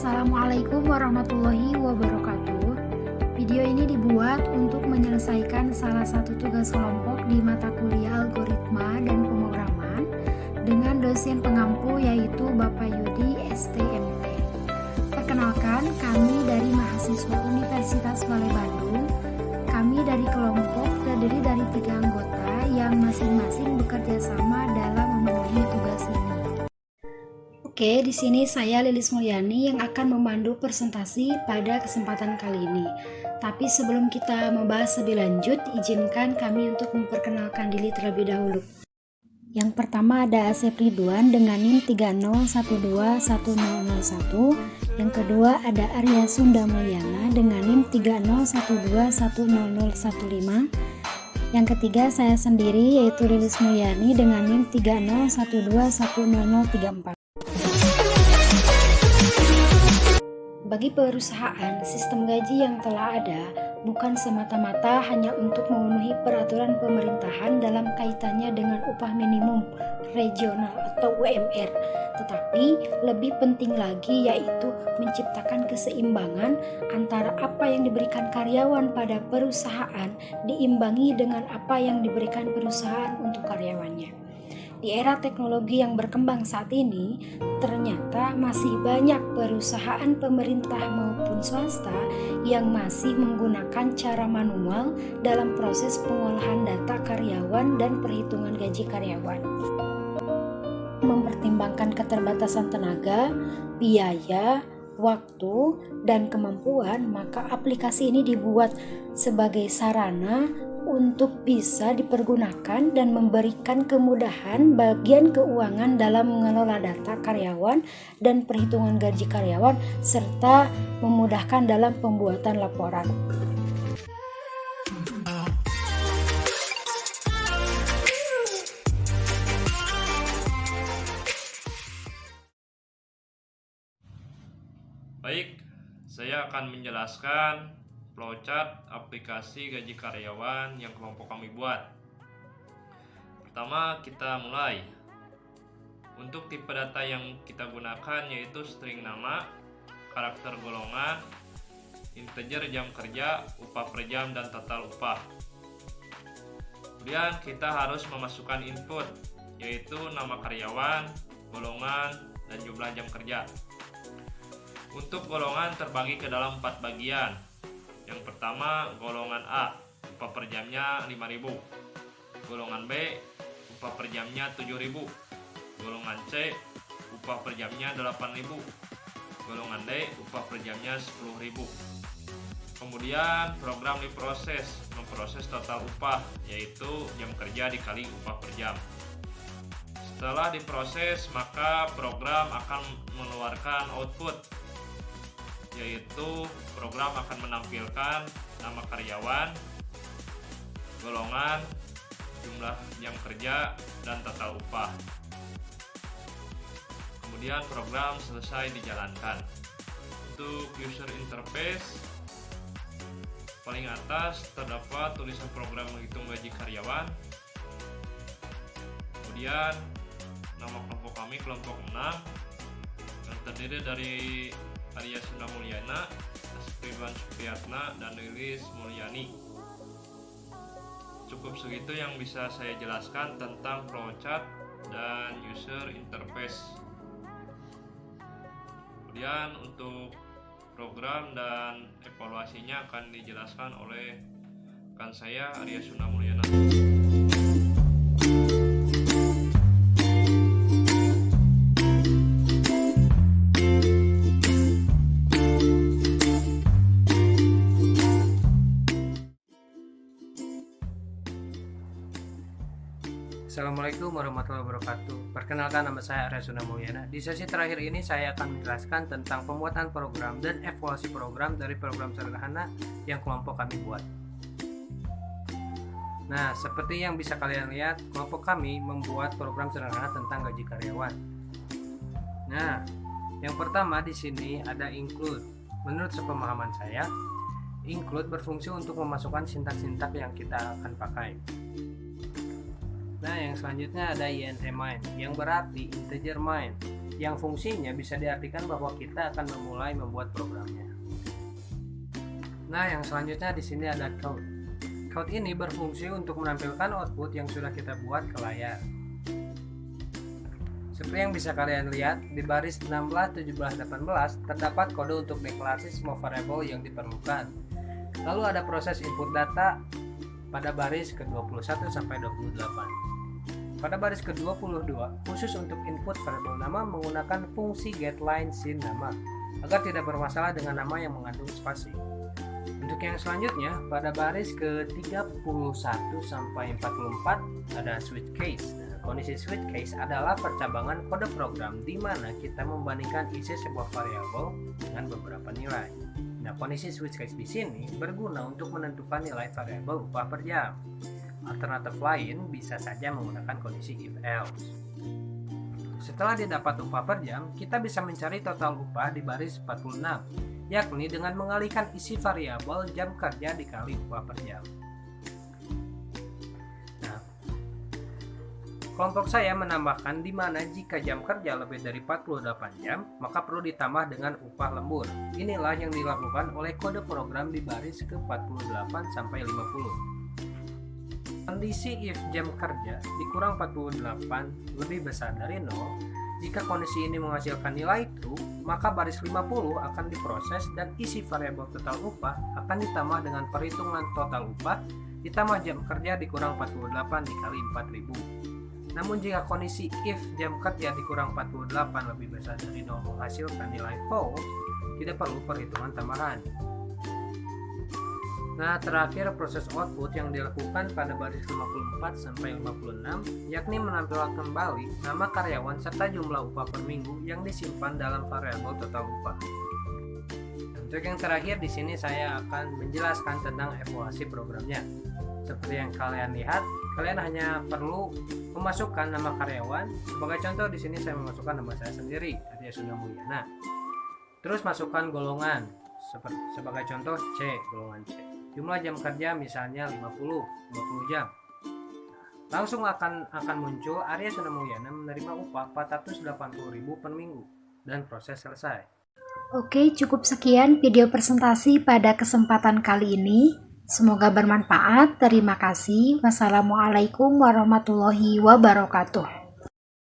Assalamualaikum warahmatullahi wabarakatuh. Video ini dibuat untuk menyelesaikan salah satu tugas kelompok di mata kuliah algoritma dan pemrograman dengan dosen pengampu yaitu Bapak Yudi STMT. Perkenalkan, kami dari mahasiswa Universitas Balai Bandung. Kami dari kelompok terdiri dari 3 anggota yang masing-masing bekerja sama dalam memenuhi tugas ini. Oke, di sini saya Lilis Mulyani yang akan memandu presentasi pada kesempatan kali ini. Tapi sebelum kita membahas lebih lanjut, izinkan kami untuk memperkenalkan diri terlebih dahulu. Yang pertama ada Asep Ridwan dengan NIM 3012101. Yang kedua ada Arya Sunda Mulyana dengan NIM 301210015. Yang ketiga saya sendiri yaitu Lilis Mulyani dengan NIM 301210034. Bagi perusahaan, sistem gaji yang telah ada bukan semata-mata hanya untuk memenuhi peraturan pemerintahan dalam kaitannya dengan upah minimum regional atau UMR, tetapi lebih penting lagi yaitu menciptakan keseimbangan antara apa yang diberikan karyawan pada perusahaan diimbangi dengan apa yang diberikan perusahaan untuk karyawannya. Di era teknologi yang berkembang saat ini, ternyata masih banyak perusahaan pemerintah maupun swasta yang masih menggunakan cara manual dalam proses pengolahan data karyawan dan perhitungan gaji karyawan. Mempertimbangkan keterbatasan tenaga, biaya, waktu, dan kemampuan, maka aplikasi ini dibuat sebagai sarana untuk bisa dipergunakan dan memberikan kemudahan bagian keuangan dalam mengelola data karyawan dan perhitungan gaji karyawan serta memudahkan dalam pembuatan laporan. Baik, saya akan menjelaskan flowchart aplikasi gaji karyawan yang kelompok kami buat. Pertama, kita mulai. Untuk tipe data yang kita gunakan yaitu string nama, karakter golongan, integer jam kerja, upah per jam, dan total upah. Kemudian kita harus memasukkan input yaitu nama karyawan, golongan, dan jumlah jam kerja. Untuk golongan terbagi ke dalam 4 bagian. Yang pertama, golongan A, upah per jamnya 5.000. Golongan B, upah per jamnya 7.000. Golongan C, upah per jamnya 8.000. Golongan D, upah per jamnya 10.000. Kemudian program diproses, memproses total upah, yaitu jam kerja dikali upah per jam. Setelah diproses, maka program akan mengeluarkan output, yaitu program akan menampilkan nama karyawan, golongan, jumlah jam kerja, dan total upah. Kemudian program selesai dijalankan. Untuk user interface, paling atas terdapat tulisan program menghitung gaji karyawan. Kemudian nama kelompok kami kelompok 6 yang terdiri dari Arya Sunda Mulyana, Ridwan Supriyatna, dan Lilis Mulyani. Cukup segitu yang bisa saya jelaskan tentang flowchart dan user interface. Kemudian untuk program dan evaluasinya akan dijelaskan oleh rekan saya Arya Sunda Mulyana. Assalamualaikum warahmatullahi wabarakatuh. Perkenalkan, nama saya Arya Sunda Mulyana. Di sesi terakhir ini saya akan menjelaskan tentang pembuatan program dan evaluasi program dari program sederhana yang kelompok kami buat. Nah, seperti yang bisa kalian lihat, kelompok kami membuat program sederhana tentang gaji karyawan. Nah, yang pertama di sini ada include. Menurut sepemahaman saya, include berfungsi untuk memasukkan sintak-sintak yang kita akan pakai. Nah, yang selanjutnya ada int main yang berarti integer main. yang fungsinya bisa diartikan bahwa kita akan memulai membuat programnya. Nah, yang selanjutnya di sini ada code. Code ini berfungsi untuk menampilkan output yang sudah kita buat ke layar. Seperti yang bisa kalian lihat, di baris 16, 17, 18 terdapat kode untuk deklarasi semua variabel yang diperlukan. Lalu ada proses input data pada baris ke-21 sampai 28. Pada baris ke-22, khusus untuk input variabel nama menggunakan fungsi getLine sin nama agar tidak bermasalah dengan nama yang mengandung spasi. Untuk yang selanjutnya, pada baris ke-31 sampai 44 ada switch case. Kondisi switch case adalah percabangan kode program di mana kita membandingkan isi sebuah variabel dengan beberapa nilai. Nah, kondisi switch case di sini berguna untuk menentukan nilai variabel upah per jam. Alternatif lain bisa saja menggunakan kondisi if-else. Setelah didapat upah per jam, kita bisa mencari total upah di baris 46, yakni dengan mengalihkan isi variabel jam kerja dikali upah per jam. Kelompok saya menambahkan di mana jika jam kerja lebih dari 48 jam, maka perlu ditambah dengan upah lembur. Inilah yang dilakukan oleh kode program di baris ke-48 sampai 50. Kondisi if jam kerja dikurang 48 lebih besar dari 0, jika kondisi ini menghasilkan nilai true, maka baris 50 akan diproses dan isi variabel total upah akan ditambah dengan perhitungan total upah ditambah jam kerja dikurang 48 dikali 4000. Namun jika kondisi if jam kerja dikurang 48 lebih besar dari 0 menghasilkan nilai false, tidak perlu perhitungan tambahan. Nah, terakhir proses output yang dilakukan pada baris 54 sampai 56 yakni menampilkan kembali nama karyawan serta jumlah upah per minggu yang disimpan dalam variabel total upah. Untuk yang terakhir di sini saya akan menjelaskan tentang evaluasi programnya. Seperti yang kalian lihat, kalian hanya perlu memasukkan nama karyawan. Sebagai contoh di sini saya memasukkan nama saya sendiri, Arya Sunda Mulyana. Terus masukkan golongan. Sebagai contoh C, golongan C. Jumlah jam kerja misalnya 50 jam. Langsung akan muncul Arya Sunda Mulyana menerima upah 480.000 per minggu dan proses selesai. Oke, cukup sekian video presentasi pada kesempatan kali ini. Semoga bermanfaat. Terima kasih. Wassalamualaikum warahmatullahi wabarakatuh.